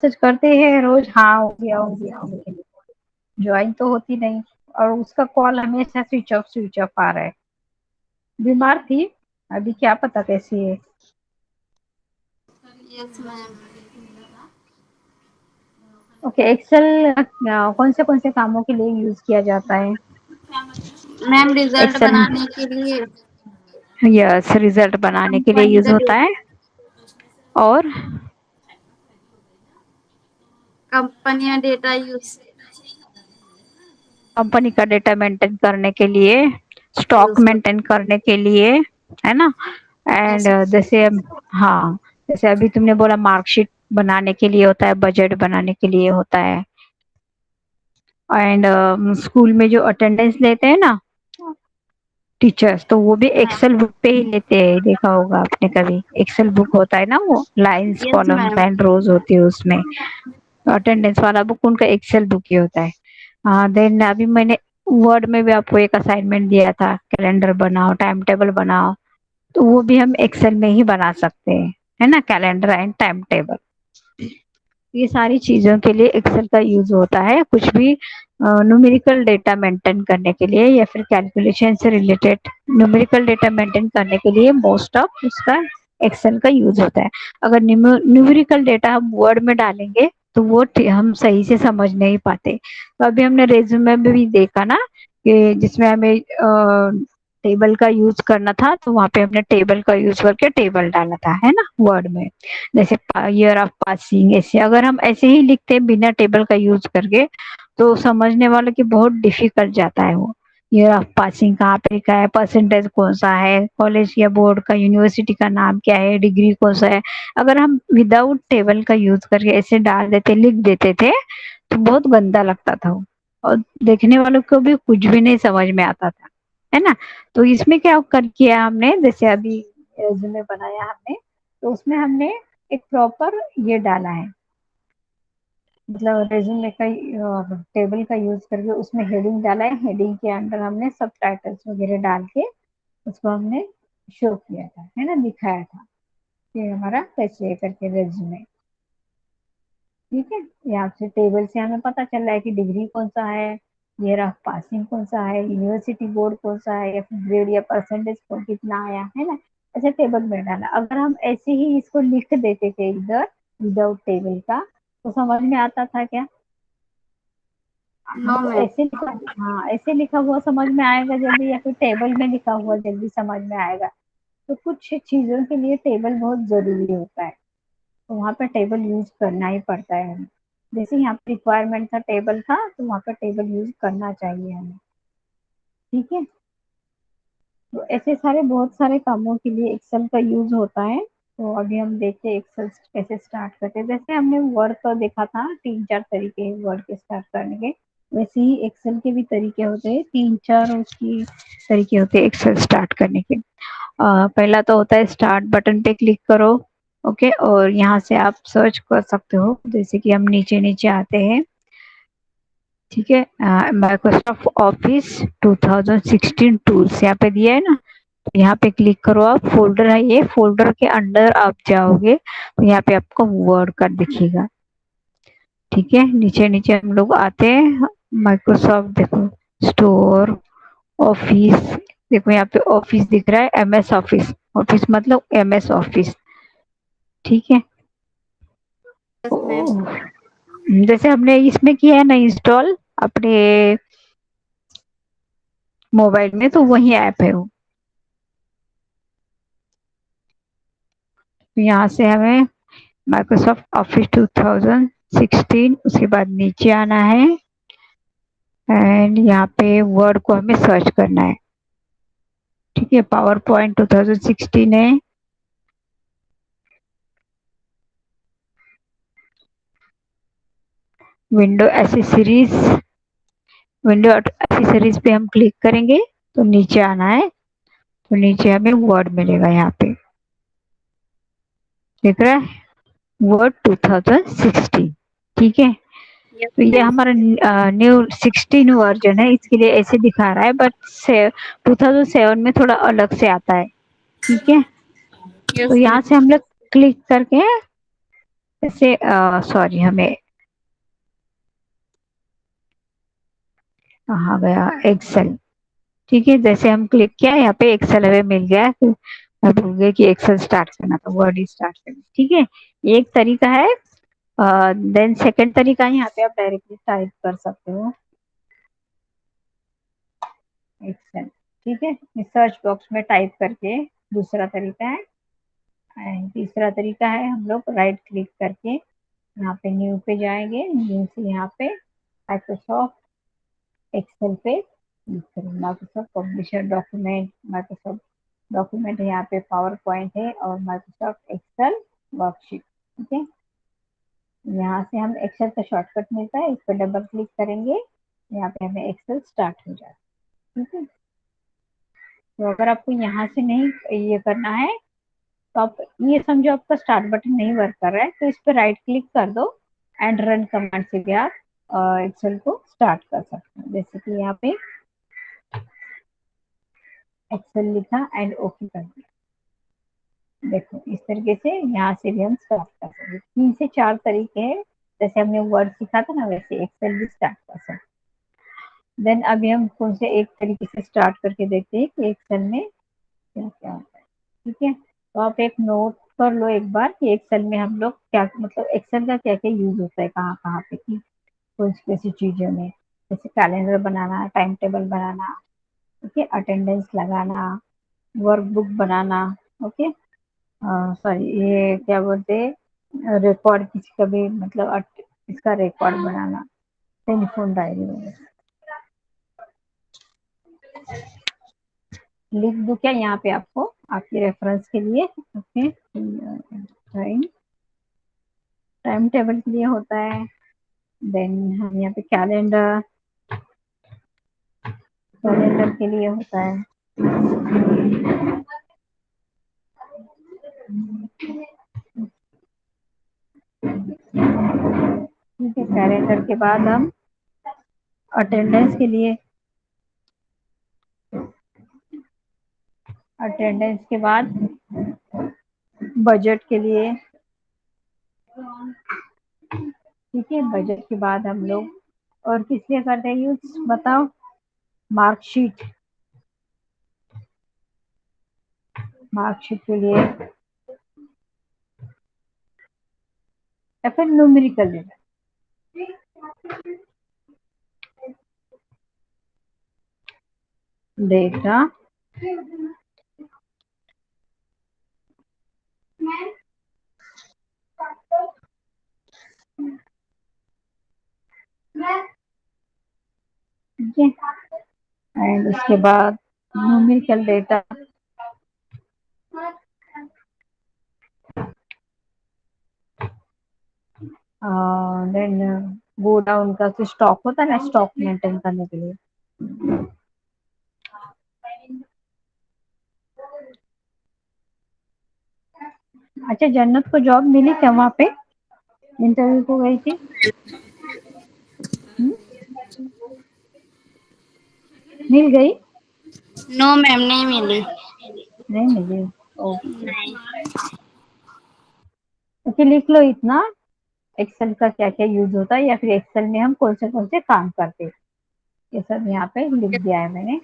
Message करते हैं रोज, हाँ हो गया हो गया हो गया, ज्वाइन तो होती नहीं। और उसका कॉल हमेशा स्विच ऑफ आ रहा है। बीमार थी, अभी क्या पता कैसी है। Yes ma'am. ओके, एक्सेल कौन से कामों के लिए यूज किया जाता है? मैम रिजल्ट एक्सेल, बनाने के लिए। यस, रिजल्ट बनाने के लिए कंपनी यूज का होता है। और कंपनियां डेटा यूज कंपनी का डेटा मेंटेन करने के लिए, स्टॉक यूज मेंटेन करने के लिए, है ना। एंड होता जैसे हाँ, जैसे अभी तुमने बोला मार्कशीट बनाने के लिए होता है, बजट बनाने के लिए होता है। एंड स्कूल में जो अटेंडेंस लेते हैं ना टीचर्स, तो वो भी है। एक्सेल बुक पे ही लेते हैं, देखा होगा आपने कभी। एक्सेल बुक होता है ना, वो lines yes columns ma'am. And rows होती है उसमें। अटेंडेंस वाला बुक उनका एक्सेल बुक ही होता है। हाँ, देन अभी मैंने वर्ड में भी आपको एक असाइनमेंट दिया था, कैलेंडर बनाओ, टाइम टेबल बनाओ। तो वो भी हम एक्सेल में ही बना सकते हैं, है ना, कैलेंडर एंड टाइम टेबल। ये सारी चीजों के लिए एक्सेल का यूज होता है। कुछ भी न्यूमेरिकल डेटा मेंटेन करने के लिए या फिर कैलकुलेशन से रिलेटेड न्यूमेरिकल डेटा मेंटेन करने के लिए मोस्ट ऑफ उसका एक्सेल का यूज होता है। अगर न्यूमेरिकल डेटा हम वर्ड में डालेंगे तो वो हम सही से समझ नहीं पाते। तो अभी हमने रेज्यूमे में भी देखा ना कि जिसमें हमें टेबल का यूज करना था, तो वहां पे हमने टेबल का यूज करके टेबल डाला था, है ना, वर्ड में। जैसे ईयर ऑफ पासिंग, ऐसे अगर हम ऐसे ही लिखते हैं बिना टेबल का यूज करके, तो समझने वालों की बहुत डिफिकल्ट जाता है वो। ईयर ऑफ पासिंग कहाँ पे लिखा है, परसेंटेज कौन सा है, कॉलेज या बोर्ड का, यूनिवर्सिटी का नाम क्या है, डिग्री कौन सा है। अगर हम विदाउट टेबल का यूज करके ऐसे डाल देते, लिख देते थे, तो बहुत गंदा लगता था वो। और देखने वालों को भी कुछ भी नहीं समझ में आता था, है ना। तो इसमें क्या कर किया हमने, जैसे अभी रेज्यूमे बनाया हमने, तो उसमें हमने एक प्रॉपर ये डाला है, मतलब रेज्यूमे का टेबल का यूज करके उसमें हेडिंग डाला है। हेडिंग के अंदर हमने सब टाइटल्स वगैरह डाल के उसको हमने शो किया था, है ना, दिखाया था कि हमारा कैसे है करके रेज्यूमे। ठीक है, यहाँ से टेबल से हमें पता चल रहा है कि डिग्री कौन सा है, ईयर ऑफ पासिंग कौन सा है, यूनिवर्सिटी बोर्ड कौन सा है, या फिर ग्रेड या परसेंटेज को कितना आया, है ना। ऐसे टेबल में डाला। अगर हम ऐसे ही इसको लिख देते थे इधर विदाउट टेबल का, तो समझ में आता था क्या? नो हमको मैम। ऐसे लिखा, हाँ ऐसे लिखा हुआ समझ में आएगा जल्दी, या फिर टेबल में लिखा हुआ जल्दी समझ में आएगा? तो कुछ चीजों के लिए टेबल बहुत जरूरी होता है, तो वहाँ पे टेबल यूज करना ही पड़ता है हमें। जैसे यहाँ पे रिक्वायरमेंट था, टेबल था, तो वहाँ पे टेबल यूज करना चाहिए हमें। ठीक है, तो ऐसे सारे बहुत सारे कामों के लिए एक्सेल का यूज होता है। तो अभी हम देखते हैं एक्सेल कैसे स्टार्ट करते हैं। जैसे हमने वर्ड का देखा था, तीन चार तरीके हैं वर्ड के स्टार्ट करने के, वैसे ही एक्सेल के भी तरीके होते हैं, तीन चार उसकी तरीके होते हैं एक्सेल स्टार्ट करने के। पहला तो होता है स्टार्ट बटन पे क्लिक करो। ओके, और यहाँ से आप सर्च कर सकते हो, जैसे कि हम नीचे नीचे आते हैं। ठीक है, माइक्रोसॉफ्ट ऑफिस 2016 टूल्स यहाँ पे दिया है ना, तो यहाँ पे क्लिक करो आप। फोल्डर है ये, फोल्डर के अंदर आप जाओगे तो यहाँ पे आपको वर्ड का दिखेगा। ठीक है, नीचे नीचे हम लोग आते हैं। माइक्रोसॉफ्ट देखो, स्टोर, ऑफिस, देखो यहाँ पे ऑफिस दिख रहा है, एमएस ऑफिस। ऑफिस मतलब एमएस ऑफिस। ठीक है, यस मैम। जैसे हमने इसमें किया है ना इंस्टॉल अपने मोबाइल में, तो वही ऐप है वो। तो यहाँ से हमें माइक्रोसॉफ्ट ऑफिस 2016, उसके बाद नीचे आना है एंड यहाँ पे वर्ड को हमें सर्च करना है। ठीक है, पावर पॉइंट 2016 है। विंडो एसेसरीज, विंडो एसेसरीज पे हम क्लिक करेंगे तो नीचे आना है। तो नीचे हमें वर्ड मिलेगा यहाँ पे, दिख रहा है, वर्ड 2016। ठीक है, यस तो ये मैम। हमारा न्यू 16 वर्जन है, इसके लिए ऐसे दिखा रहा है, बट 2007 में थोड़ा अलग से आता है। ठीक है, तो यस मैम। यहाँ से हम लोग क्लिक करके जैसे सॉरी, हमें कहाँ गया एक्सेल। ठीक है, जैसे हम क्लिक किया यहाँ पे एक्सेल हमें मिल गया, तो मैं भूल गई कि एक्सेल स्टार्ट करना था, वर्ड ही स्टार्ट करना। ठीक है, ये एक तरीका है। देन सेकंड तरीका है, यहाँ पे आप डायरेक्टली टाइप कर सकते हो एक्सेल। ठीक है, सर्च बॉक्स में टाइप करके दूसरा तरीका है। एंड तीसरा तरीका है, हम लोग राइट क्लिक करके यहाँ पे न्यू पे जाएंगे, न्यू से यहाँ पे माइक्रोसॉफ्ट एक्सेल पे क्लिक करेंगे। Microsoft publisher document, Microsoft document है, यहाँ पे पावर पॉइंट है और माइक्रोसॉफ्ट एक्सेल वर्कशीट। ठीक है, यहाँ से हम एक्सेल का शॉर्टकट मिलता है, इस पर डबल क्लिक करेंगे, यहाँ पे हमें एक्सेल स्टार्ट हो जाता है। ठीक है, तो अगर आपको यहाँ से नहीं ये करना है, तो आप ये समझो आपका स्टार्ट बटन नहीं वर्क कर रहा है, तो इस पर राइट क्लिक कर दो एंड रन कमांड से भी आप एक्सेल को स्टार्ट कर सकते हैं। जैसे कि यहाँ पे एक्सेल लिखा एंड ओके कर दिया। देखो इस तरीके से यहाँ से भी हम स्टार्ट कर सकते हैं। 3 से 4 तरीके हैं, जैसे हमने वर्ड सीखा था ना, वैसे एक्सेल भी स्टार्ट कर सकते हैं। देन अभी हम कौन से एक तरीके से स्टार्ट करके देखते हैं कि एक्सेल में क्या क्या होता है। ठीक है, तो आप एक नोट कर लो एक बार कि एक्सेल में हम लोग क्या, मतलब एक्सेल का क्या क्या यूज होता है, कहाँ कहाँ पे की कौन सी कैसी चीजों में। जैसे कैलेंडर बनाना, टाइम टेबल बनाना, ओके, अटेंडेंस लगाना, वर्कबुक बनाना, ओके, सॉरी ये क्या बोलते हैं, रिकॉर्ड किसी का भी मतलब इसका रिकॉर्ड बनाना, टेलीफोन डायरी वगैरह। लिख दूं क्या यहाँ पे आपको, आपके रेफरेंस के लिए? ओके, टाइम टाइम टेबल के लिए होता है। देन हम यहाँ पे कैलेंडर, कैलेंडर के लिए होता है। ठीक है, कैलेंडर के बाद हम अटेंडेंस के लिए, अटेंडेंस के बाद बजट के लिए। ठीक है, बजट के बाद हम लोग और किस लिए करते हैं यूज बताओ? मार्कशीट, मार्कशीट के लिए, या फिर न्यूमेरिकल डेटा, डेटा ठीक है, एंड उसके बाद numerical data, then go down का स्टॉक होता है ना, स्टॉक मेंटेन करने के लिए। अच्छा, जन्नत को जॉब मिली क्या वहाँ पे? इंटरव्यू को गई थी? हुँ? मिल गई? नो मैम, नहीं मिली। नहीं मिली? ओके, नहीं। ओके, लिख लो इतना, एक्सेल का क्या क्या यूज होता है, या फिर एक्सेल में हम कौन से काम करते हैं, ये सब यहाँ पे लिख दिया है मैंने।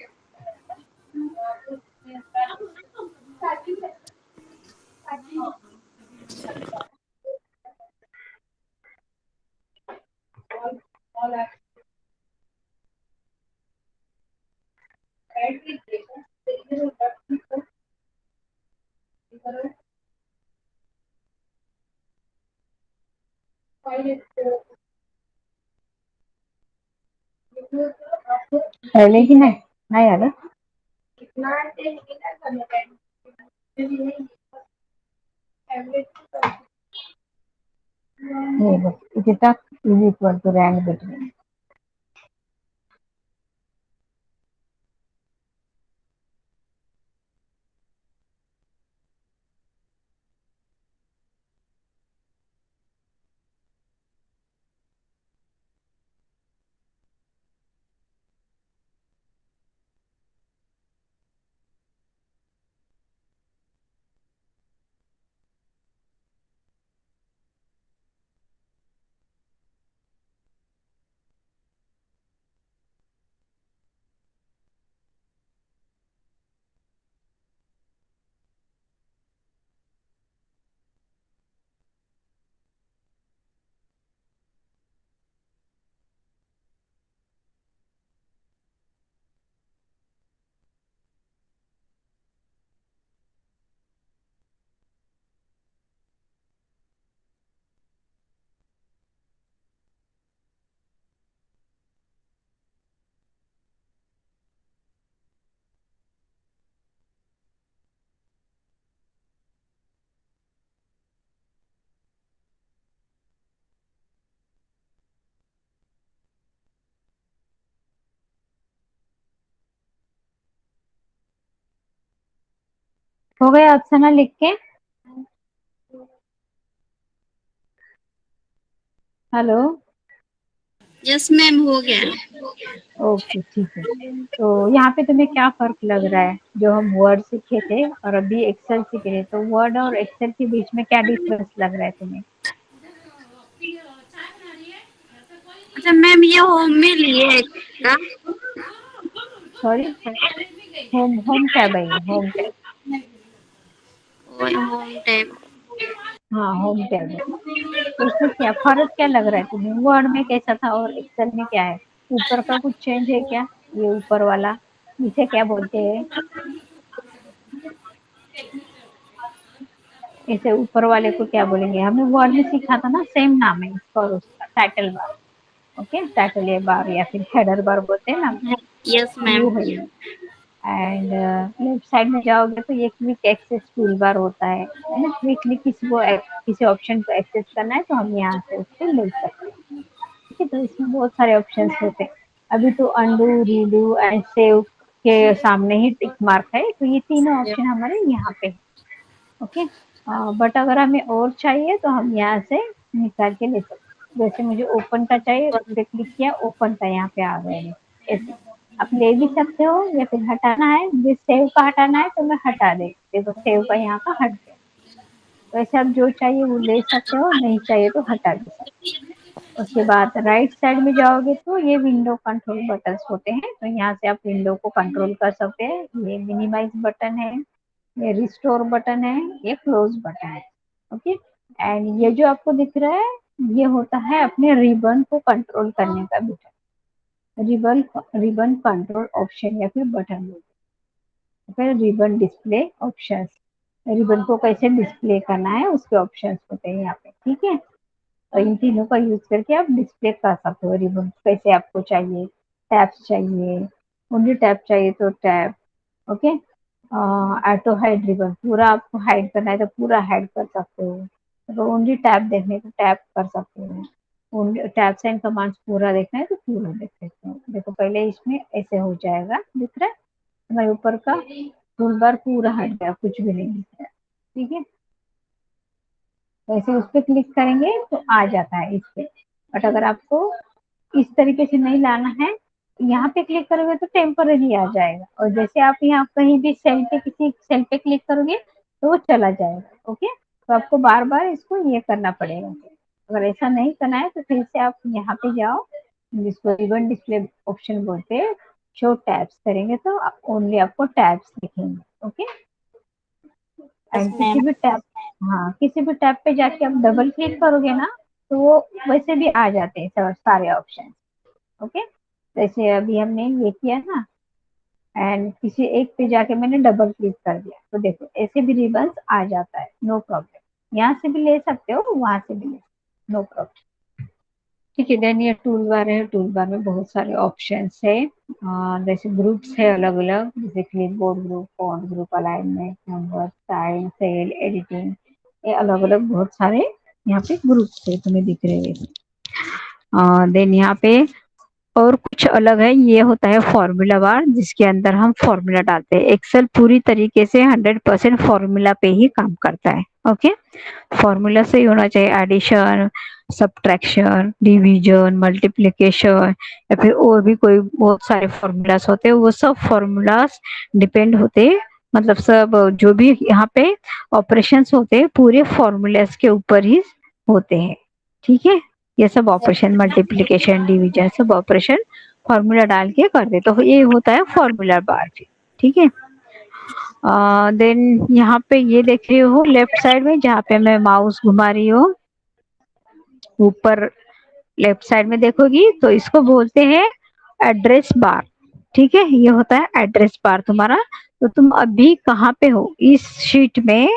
पहले की नहीं, नहीं आले ये बस इतना is equal to rank between. हो गया अफसाना लिख के? हेलो। यस मैम, हो गया। ओके ठीक है। तो यहाँ पे तुम्हें क्या फर्क लग रहा है? जो हम वर्ड सीखे थे और अभी एक्सेल सीख रहे हैं, तो वर्ड और एक्सेल के बीच में क्या डिफरेंस लग रहा है तुम्हें? अच्छा मैम, ये होम में लिए है का? सॉरी, होम होम टैब है ये, होम टैब। Home tab. हाँ होम टैब है। तो उसमें क्या फर्क क्या लग रहा है तुम्हें? वर्ड में कैसा था और एक्सेल में क्या है? ऊपर का कुछ चेंज है क्या? ये ऊपर वाला इसे क्या बोलते हैं? इसे ऊपर वाले को क्या बोलेंगे? हमने वर्ड में सीखा था ना, सेम नाम है इसका और उसका, टाइटल बार। ओके, टाइटल ए बार या फिर हेडर बार बोलते हैं ना, यस मैम। वो है ये। एंड लेफ्ट साइड में जाओगे तो ये क्विक एक्सेस टूल बार होता है ना। क्विकली किसी ऑप्शन को एक्सेस करना है तो हम यहाँ से उसको ले सकते हैं। ठीक है, तो इसमें बहुत सारे ऑप्शंस होते हैं। अभी तो अंडू, रीडू एंड सेव के सामने ही टिक मार्क है, तो ये तीनों ऑप्शन हमारे यहाँ पे है। ओके, बट अगर हमें और चाहिए तो हम यहाँ से निकाल के ले सकते हैं। जैसे मुझे ओपन का चाहिए, उस पर क्लिक किया, ओपन का यहाँ पे आ गया है। ऐसे आप ले भी सकते हो या फिर हटाना है, मुझे सेव का हटाना है तो मैं हटा दे, देखो सेव का यहाँ का हट गया। वैसे आप जो चाहिए वो ले सकते हो, नहीं चाहिए तो हटा दे सकते हो। उसके बाद राइट साइड में जाओगे तो ये विंडो कंट्रोल बटन्स होते हैं, तो यहाँ से आप विंडो को कंट्रोल कर सकते हैं। ये मिनिमाइज बटन है, ये रिस्टोर बटन है, ये क्लोज बटन है। ओके, एंड ये जो आपको दिख रहा है ये होता है अपने रिबन को कंट्रोल करने का button. Ribbon ribbon control option या फिर बटन, फिर रिबन डिस्प्ले ऑप्शंस। रिबन को कैसे डिस्प्ले करना है उसके ऑप्शंस होते हैं यहाँ पे। ठीक है, तो इन तीनों का यूज करके आप डिस्प्ले कर सकते हो रिबन कैसे आपको चाहिए। टैब्स चाहिए, ओनली टैब चाहिए तो tab. Okay, auto hide ribbon, पूरा आपको हाइड करना है तो पूरा हाइड कर सकते हो। तो ओनली टैब देखने तो टैब कर सकते हो। ओनली टैब्स एंड कमांड्स पूरा देखना है तो पूरा देख सकते हो। देखो पहले इसमें ऐसे हो जाएगा, दिख रहा है हमारे ऊपर का टूल बार पूरा हट गया, कुछ भी नहीं दिख रहा। ठीक है, वैसे उस पर क्लिक करेंगे तो आ जाता है इस पे। बट अगर आपको इस तरीके से नहीं लाना है, यहाँ पे क्लिक करोगे तो टेम्पररी आ जाएगा, और जैसे आप यहाँ कहीं भी सेल पे, किसी सेल पे क्लिक करोगे तो वो चला जाएगा। ओके, तो आपको बार बार इसको ये करना पड़ेगा। अगर ऐसा नहीं करना है तो फिर से आप यहाँ पे जाओ, जिसको रिबन डिस्प्ले ऑप्शन बोलते हैं, शो टैब्स करेंगे तो ओनली आपको टैब्स दिखेंगे। ओके, यस एंड किसी मैम। भी टैब, हाँ किसी भी टैब पे जाके आप डबल क्लिक करोगे ना तो वो वैसे भी आ जाते हैं सारे ऑप्शन। ओके, जैसे अभी हमने ये किया ना, एंड किसी एक पे जाके मैंने डबल क्लिक कर दिया तो देखो ऐसे भी रिबन्स आ जाता है, नो प्रॉब्लम। यहाँ से भी ले सकते हो, वहां से भी ले, नो प्रॉब्लम। ठीक है, देन ये टूल बार है। टूल बार में बहुत सारे ऑप्शंस है, जैसे ग्रुप्स है अलग अलग, जैसे clipboard group, font group, alignment, number, style, cell, editing, ये अलग अलग बहुत सारे यहाँ पे ग्रुप्स है तुम्हें दिख रहे हैं। देन यहाँ पे और कुछ अलग है, ये होता है फॉर्मूला बार, जिसके अंदर हम फॉर्मूला डालते हैं। एक्सेल पूरी तरीके से 100% फॉर्मूला पे ही काम करता है। ओके, फॉर्मूला से ही होना चाहिए, एडिशन, सब्ट्रैक्शन, डिवीजन, मल्टीप्लिकेशन या फिर और भी कोई बहुत सारे फॉर्मूलाज होते हैं, वो सब फॉर्मूलाज डिपेंड होते हैं, मतलब सब जो भी यहाँ पे ऑपरेशंस होते हैं पूरे फॉर्मूलाज के ऊपर ही होते हैं। ठीक है, ये सब ऑपरेशन, मल्टीप्लिकेशन, डिवीजन, सब ऑपरेशन फॉर्मूला डाल के कर दे तो ये होता है फॉर्मूला बार। ठीक है, देन यहाँ पे ये देख रही हो लेफ्ट साइड में, जहाँ पे मैं माउस घुमा रही हूँ ऊपर लेफ्ट साइड में देखोगी तो इसको बोलते हैं एड्रेस बार। ठीक है, ये होता है एड्रेस बार तुम्हारा। तो तुम अभी कहाँ पे हो इस शीट में?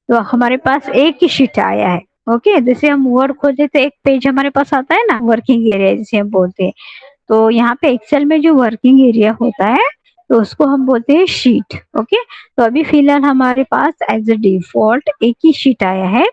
तो हमारे पास एक ही शीट आया है। ओके, जैसे हम वर्ड खोजे तो एक पेज हमारे पास आता है ना, वर्किंग एरिया जिसे हम बोलते हैं। तो यहाँ पे एक्सेल में जो वर्किंग एरिया होता है तो उसको हम बोलते हैं शीट। ओके, तो अभी फिलहाल हमारे पास एज ए डिफॉल्ट एक ही शीट आया है,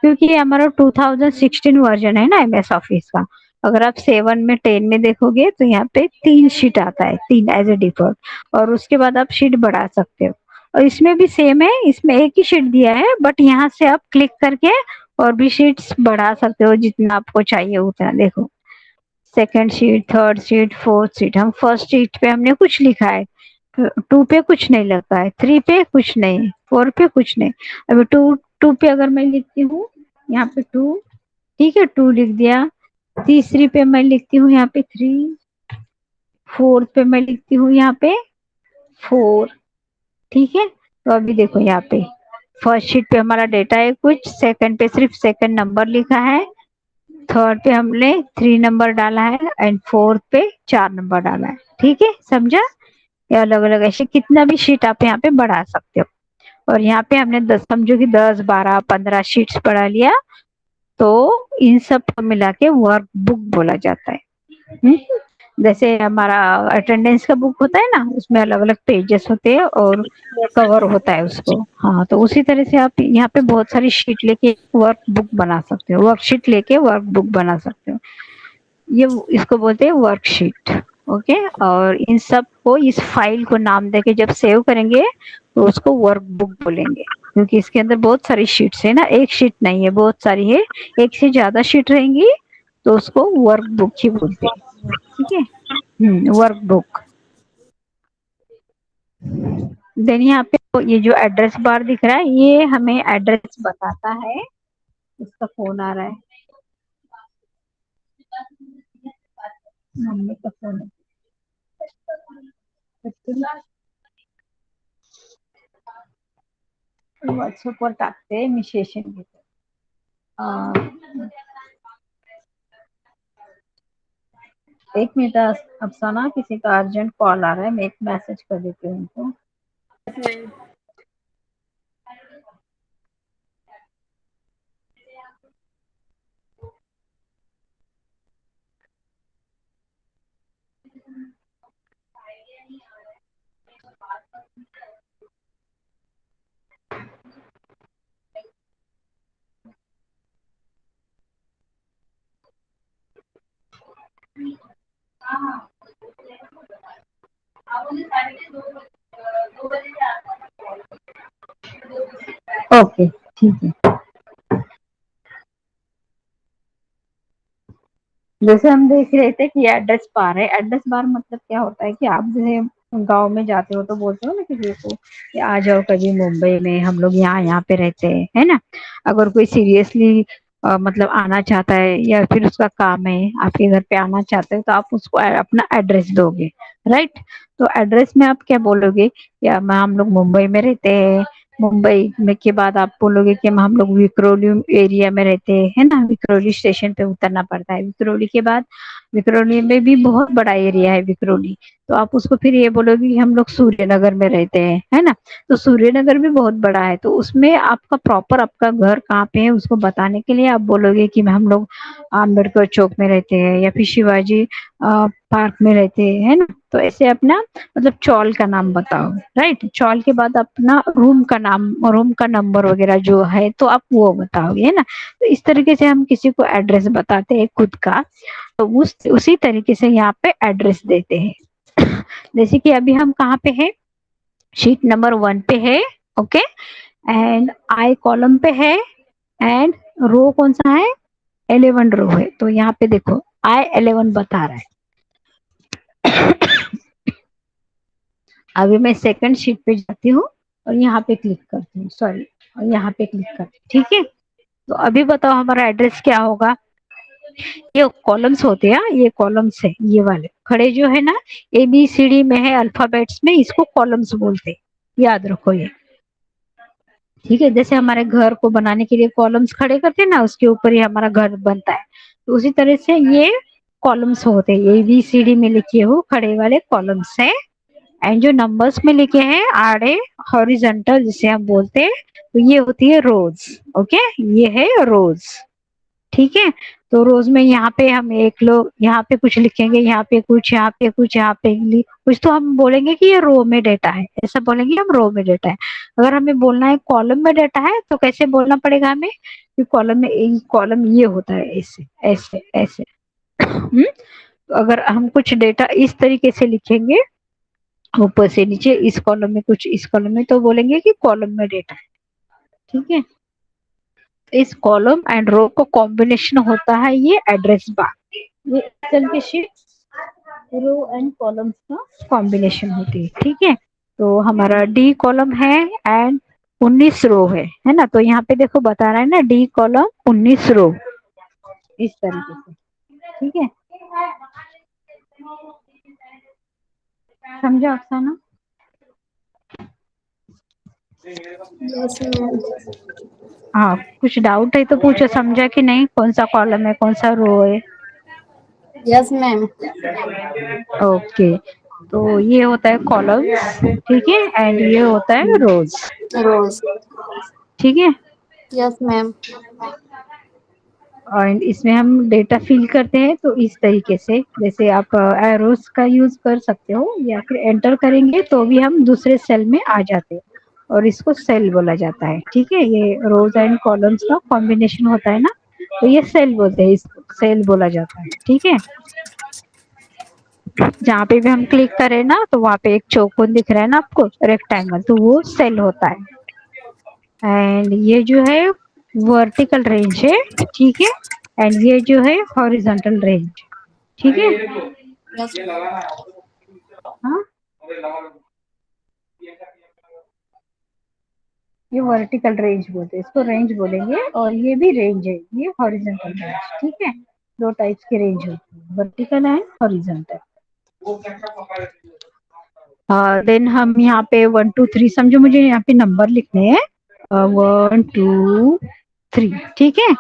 क्योंकि ये हमारा 2016 वर्जन है ना एमएस ऑफिस का। अगर आप 7 में 10 में देखोगे तो यहाँ पे 3 शीट आता है, 3 एज ए डिफॉल्ट, और उसके बाद आप शीट बढ़ा सकते हो। और इसमें भी सेम है, इसमें एक ही शीट दिया है, बट यहाँ से आप क्लिक करके और भी शीट्स बढ़ा सकते हो जितना आपको चाहिए उतना। देखो second sheet, third sheet, fourth sheet. हम फर्स्ट शीट पे हमने कुछ लिखा है, 2 पे कुछ नहीं लिखा है, 3 पे कुछ नहीं, 4 पे कुछ नहीं। अभी 2 पे अगर मैं लिखती हूँ यहाँ पे 2, ठीक है 2 लिख दिया। तीसरी पे मैं लिखती हूँ यहाँ पे 3, फोर्थ पे मैं लिखती हूँ यहाँ पे 4, ठीक है। तो अभी देखो यहाँ पे फर्स्ट शीट पे हमारा डेटा है कुछ, सेकंड पे सिर्फ सेकंड नंबर लिखा है, थर्ड पे हमने 3 नंबर डाला है एंड फोर्थ पे 4 नंबर डाला है, ठीक है समझा। ये अलग अलग ऐसे कितना भी शीट आप यहाँ पे बढ़ा सकते हो। और यहाँ पे हमने 10, समझो कि 10 12 15 शीट्स बढ़ा लिया, तो इन सब को मिला के वर्क बुक बोला जाता है। जैसे हमारा अटेंडेंस का बुक होता है ना, उसमें अलग अलग पेजेस होते हैं और कवर होता है उसको। हाँ तो उसी तरह से आप यहाँ पे बहुत सारी शीट लेके वर्क बुक बना सकते हो, वर्कशीट लेके वर्क बुक बना सकते हो। ये इसको बोलते हैं वर्कशीट। ओके, और इन सब को इस फाइल को नाम देके जब सेव करेंगे तो उसको वर्कबुक बोलेंगे, क्योंकि इसके अंदर बहुत सारी शीट्स है ना, एक शीट नहीं है बहुत सारी है, एक से ज्यादा शीट रहेंगी तो उसको वर्कबुक ही बोलते हैं, ठीक है। वर्कबुक। देन यहाँ पे ये जो एड्रेस बार दिख रहा है ये हमें एड्रेस बताता है। इसका फोन आ रहा है, मम्मी का फोन है। व्हॉट्सअपवर टाकते मी सेशन घेते। एक मिनट अफसाना, किसी का अर्जेंट कॉल आ रहा है, मैं एक मैसेज कर देती हूँ उनको। ओके ठीक है। जैसे हम देख रहे थे कि एड्रेस बार है, एड्रेस बार मतलब क्या होता है कि आप जैसे गांव में जाते हो तो बोलते हो ना किसी को कि आ जाओ कभी मुंबई में, हम लोग यहाँ यहाँ पे रहते हैं, है ना। अगर कोई सीरियसली मतलब आना चाहता है या फिर उसका काम है आपके घर पे आना चाहते हो तो आप उसको अपना एड्रेस दोगे, राइट। तो एड्रेस में आप क्या बोलोगे, या हम लोग मुंबई में रहते हैं, मुंबई में के बाद आप बोलोगे कि हम लोग विक्रोली एरिया में रहते हैं, है ना, विक्रोली स्टेशन पे उतरना पड़ता है। विक्रोली के बाद, विक्रोली में भी बहुत बड़ा एरिया है विक्रोली, तो आप उसको फिर ये बोलोगे कि हम लोग सूर्यनगर में रहते हैं, है ना। तो सूर्यनगर भी बहुत बड़ा है, तो उसमें आपका प्रॉपर आपका घर कहाँ पे है उसको बताने के लिए आप बोलोगे कि हम लोग अम्बेडकर चौक में रहते हैं या फिर शिवाजी पार्क में रहते हैं, है ना। तो ऐसे अपना मतलब चौल का नाम बताओ, राइट। चौल के बाद अपना रूम का नाम, रूम का नंबर वगैरह जो है तो आप वो बताओगे, है ना। तो इस तरीके से हम किसी को एड्रेस बताते हैं खुद का, तो उसी तरीके से यहाँ पे एड्रेस देते हैं। जैसे कि अभी हम कहाँ पे है, शीट नंबर 1 पे है, ओके, एंड आई कॉलम पे है, एंड रो कौन सा है, 11 रो है। तो यहाँ पे देखो I11 बता रहा है। अभी मैं सेकंड शीट पे जाती हूँ और यहाँ पे क्लिक करती हूँ, सॉरी, और यहाँ पे क्लिक करती हूँ, ठीक है। तो अभी बताओ हमारा एड्रेस क्या होगा। ये कॉलम्स होते हैं, ये कॉलम्स है, ये वाले खड़े जो है ना, ABCD में है अल्फाबेट्स में, इसको कॉलम्स बोलते हैं, याद रखो ये, ठीक है। जैसे हमारे घर को बनाने के लिए कॉलम्स खड़े करते हैं ना, उसके ऊपर ही हमारा घर बनता है, तो उसी तरह से ये कॉलम्स होते हैं, ABCD में लिखे हो खड़े वाले कॉलम्स है। एंड जो नंबर्स में लिखे हैं आड़े, हॉरिजॉन्टल जिसे हम बोलते हैं, तो ये होती है रोज, ओके, ये है रोज, ठीक है। तो रोज में यहाँ पे हम एक लोग यहाँ पे कुछ लिखेंगे, यहाँ पे कुछ, यहाँ पे कुछ, यहाँ पे कुछ, तो हम बोलेंगे कि ये रो में डेटा है, ऐसा बोलेंगे हम रो में डेटा है। अगर हमें बोलना है कॉलम में डेटा है तो कैसे बोलना पड़ेगा हमें, कि कॉलम में, कॉलम ये होता है ऐसे ऐसे ऐसे। तो अगर हम कुछ डेटा इस तरीके से लिखेंगे ऊपर से नीचे, इस कॉलम में कुछ, इस कॉलम में, तो बोलेंगे कि कॉलम में डेटा है। ठीक है, इस कॉलम एंड रो को कॉम्बिनेशन होता है ये एड्रेस बार। ये एक्सेल की शीट रो एंड कॉलम्स का कॉम्बिनेशन होती है। ठीक है, तो हमारा डी कॉलम है एंड 19 रो है ना। तो यहाँ पे देखो बता रहा है ना, डी कॉलम 19 रो, इस तरीके से। ठीक है, समझा अफसाना? Yes ma'am. हाँ, कुछ डाउट है तो पूछो, समझा कि नहीं, कौन सा कॉलम है कौन सा रो है? Yes ma'am. ओके, तो ये होता है कॉलम्स, ठीक है, एंड ये होता है रोज। रोज। ठीक है, यस मैम। और इसमें हम डेटा फिल करते हैं तो इस तरीके से, जैसे आप एरोस का यूज कर सकते हो या फिर एंटर करेंगे तो भी हम दूसरे सेल में आ जाते हैं, और इसको सेल बोला जाता है। ठीक है, ये रोज एंड कॉलम्स का कॉम्बिनेशन होता है ना, तो ये सेल बोलते हैं, इसको सेल बोला जाता है। ठीक है, जहाँ पे भी हम क्लिक करें ना तो वहाँ पे एक चौकोन दिख रहा है ना आपको, रेक्टेंगल, तो वो सेल होता है। एंड ये जो है वर्टिकल रेंज है। ठीक है, एंड ये जो है हॉरिजॉन्टल रेंज। ठीक है, यस। हाँ, ये वर्टिकल रेंज बोलते हैं, इसको रेंज बोलेंगे, और ये भी रेंज है, ये हॉरिजॉन्टल रेंज। ठीक है, दो टाइप्स की रेंज होती है, वर्टिकल एंड हॉरिजॉन्टल। देन हम यहाँ पे 1 2 3, समझो मुझे यहाँ पे नंबर लिखने हैं, 1 2 3। ठीक है,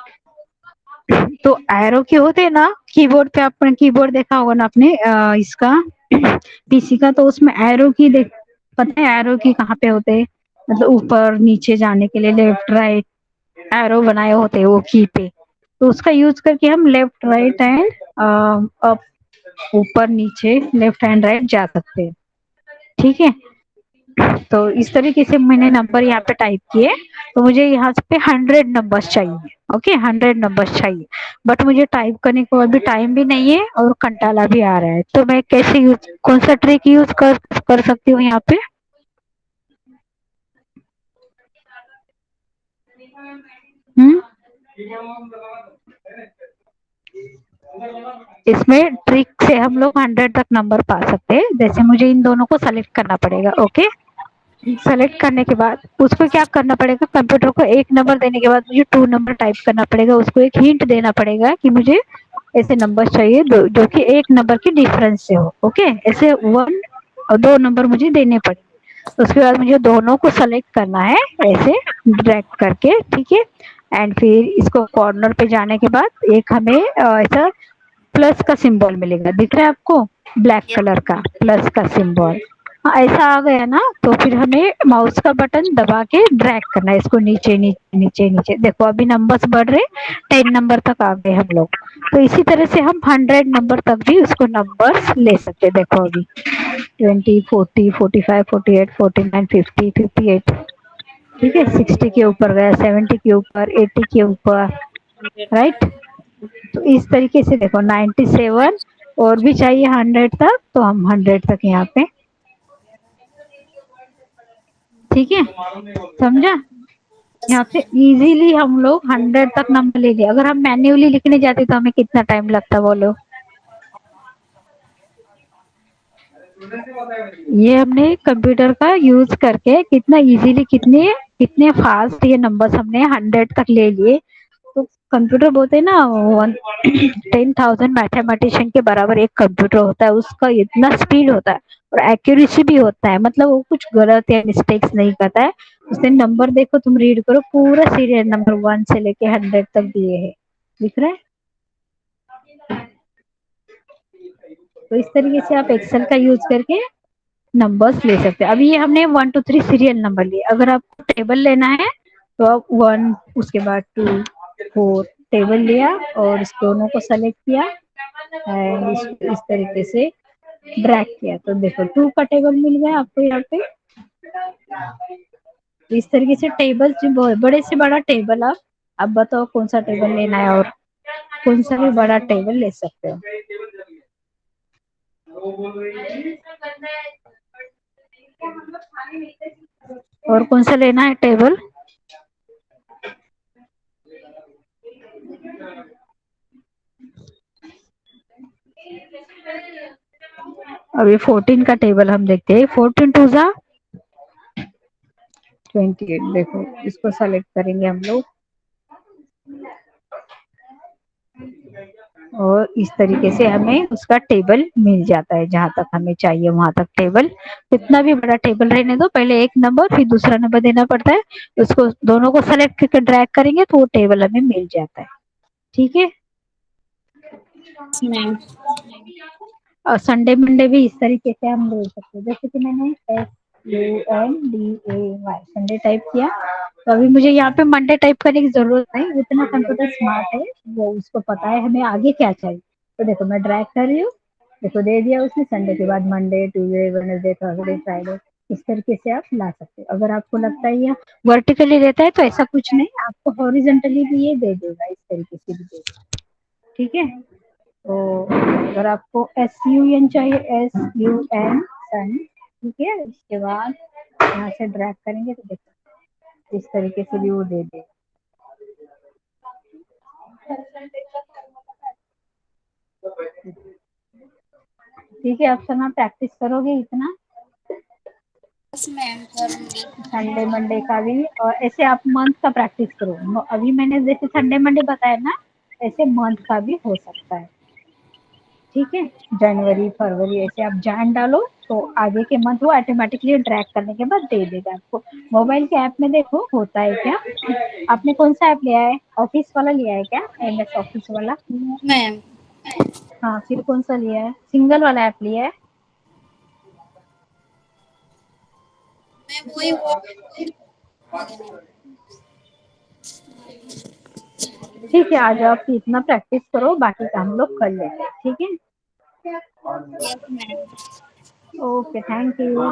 तो एरो के होते हैं ना कीबोर्ड पे, आपने कीबोर्ड देखा होगा ना आपने, इसका पीसी का, तो उसमें एरो की देख, पता है एरो की कहाँ पे होते हैं? मतलब ऊपर नीचे जाने के लिए लेफ्ट राइट एरो बनाए होते हैं वो की पे, तो उसका यूज करके हम लेफ्ट राइट एंड अप, ऊपर नीचे, लेफ्ट एंड राइट जा सकते हैं। ठीक है, तो इस तरीके से मैंने नंबर यहाँ पे टाइप किए, तो मुझे यहाँ पे 100 नंबर्स चाहिए। ओके, 100 नंबर्स चाहिए, बट मुझे टाइप करने को अभी टाइम भी नहीं है और कंटाला भी आ रहा है, तो मैं कैसे यूज, कौन सा ट्रिक यूज कर सकती हूँ यहाँ पे? हम्म, इसमें ट्रिक से हम लोग 100 तक नंबर पा सकते हैं। जैसे मुझे इन दोनों को सेलेक्ट करना पड़ेगा। ओके, सेलेक्ट करने के बाद उसको क्या करना पड़ेगा, कंप्यूटर को एक नंबर देने के बाद मुझे 2 नंबर टाइप करना पड़ेगा, उसको एक हिंट देना पड़ेगा कि मुझे ऐसे नंबर चाहिए जो कि एक नंबर की डिफरेंस से हो। ओके, ऐसे 1 और 2 नंबर मुझे देने पड़ेंगे। उसके बाद मुझे दोनों को सेलेक्ट करना है ऐसे ड्रैग करके। ठीक है, एंड फिर इसको कॉर्नर पे जाने के बाद एक हमें ऐसा प्लस का सिंबल मिलेगा, दिख रहा है आपको, ब्लैक कलर का प्लस का सिंबल। हाँ, ऐसा आ गया ना, तो फिर हमें माउस का बटन दबा के ड्रैग करना है इसको नीचे नीचे नीचे नीचे। देखो अभी नंबर्स बढ़ रहे, 10 नंबर तक आ गए हम लोग। तो इसी तरह से हम 100 नंबर तक भी उसको नंबर्स ले सकते हैं। देखो अभी 20 40 45 48 49 50 58, ठीक है, 60 के ऊपर गया, 70 के ऊपर, 80 के ऊपर, राइट। तो इस तरीके से देखो 97 और भी चाहिए 100 तक, तो हम 100 तक यहाँ पे। ठीक है, समझा? यहाँ से इजीली हम लोग 100 तक नंबर ले लिया। अगर हम मैन्युअली लिखने जाते तो हमें कितना टाइम लगता बोलो? ये हमने कंप्यूटर का यूज करके कितना इजीली, कितने कितने फास्ट ये नंबर्स हमने 100 तक ले लिए। तो कंप्यूटर बोलते हैं ना, 10,000 मैथमेटिशियन के बराबर एक कंप्यूटर होता है, उसका इतना स्पीड होता है और एक्यूरेसी भी होता है, मतलब वो कुछ गलत या मिस्टेक्स नहीं करता है। उसने नंबर देखो, तुम रीड करो, पूरा सीरियल नंबर 1 से लेके 100 तक दिए है, दिख रहा है? तो इस तरीके से आप एक्सेल का यूज करके नंबर्स ले सकते हैं। अभी ये हमने 1 2 3 सीरियल नंबर लिए, अगर आपको टेबल लेना है तो आप 1, उसके बाद 2 4 टेबल लिया और इस दोनों को सेलेक्ट किया एंड इस तरीके से ड्रैग किया, तो देखो 2 का टेबल मिल गया आपको यहाँ पे। इस तरीके से टेबल, बड़े से बड़ा टेबल, आप बताओ कौन सा टेबल लेना है, और कौन सा भी बड़ा टेबल ले सकते हो। और कौन सा लेना है टेबल? अभी 14 का टेबल हम देखते हैं। 14 टू जा 28। देखो इसको सेलेक्ट करेंगे हम लोग और इस तरीके से हमें उसका टेबल मिल जाता है। जहां तक हमें चाहिए वहां तक टेबल, कितना भी बड़ा टेबल रहने दो, पहले एक नंबर फिर दूसरा नंबर देना पड़ता है। उसको दोनों को सेलेक्ट करके ड्रैग करेंगे तो वो टेबल हमें मिल जाता है। ठीक है। मैम। और संडे मंडे भी इस तरीके से हम ले सकते हैं। जैसे कि मैंने SUNDAY संडे टाइप किया, तो अभी मुझे यहाँ पे मंडे टाइप करने की जरूरत नहीं, उतना कंप्यूटर स्मार्ट है, वो उसको पता है हमें आगे क्या चाहिए। तो देखो मैं ड्रैग कर रही हूँ, देखो दे दिया उसने। संडे के बाद Monday, Tuesday, Wednesday, Thursday, Friday, इस तरीके से आप ला सकते हो। अगर आपको लगता है ये वर्टिकली देता है तो ऐसा कुछ नहीं, आपको हॉरिजेंटली भी ये दे देगा, इस तरीके से भी देगा। ठीक है। तो अगर आपको SUN चाहिए, SUN सन, ठीक है, उसके बाद यहाँ से ड्रैग करेंगे तो देखो इस तरीके से भी वो दे दे। ठीक है, आप सना प्रैक्टिस करोगे इतना यस मैम करूंगी। संडे मंडे का भी। और ऐसे आप मंथ का प्रैक्टिस करो। अभी मैंने जैसे संडे मंडे बताया ना, ऐसे मंथ का भी हो सकता है। ठीक है, जनवरी फरवरी ऐसे आप जान डालो तो आगे के मंथ वो ऑटोमेटिकली ड्रैग करने के बाद दे देगा आपको। मोबाइल के ऐप में देखो होता है क्या। आपने कौन सा ऐप लिया है? ऑफिस वाला लिया है क्या? MS ऑफिस वाला? मैम हाँ, फिर कौन सा लिया है? सिंगल वाला ऐप लिया है? मैं वही ठीक है, आज आप इतना प्रैक्टिस करो, बाकी का हम लोग कर लेंगे। ठीक है। Yes ma'am. Okay, thank you.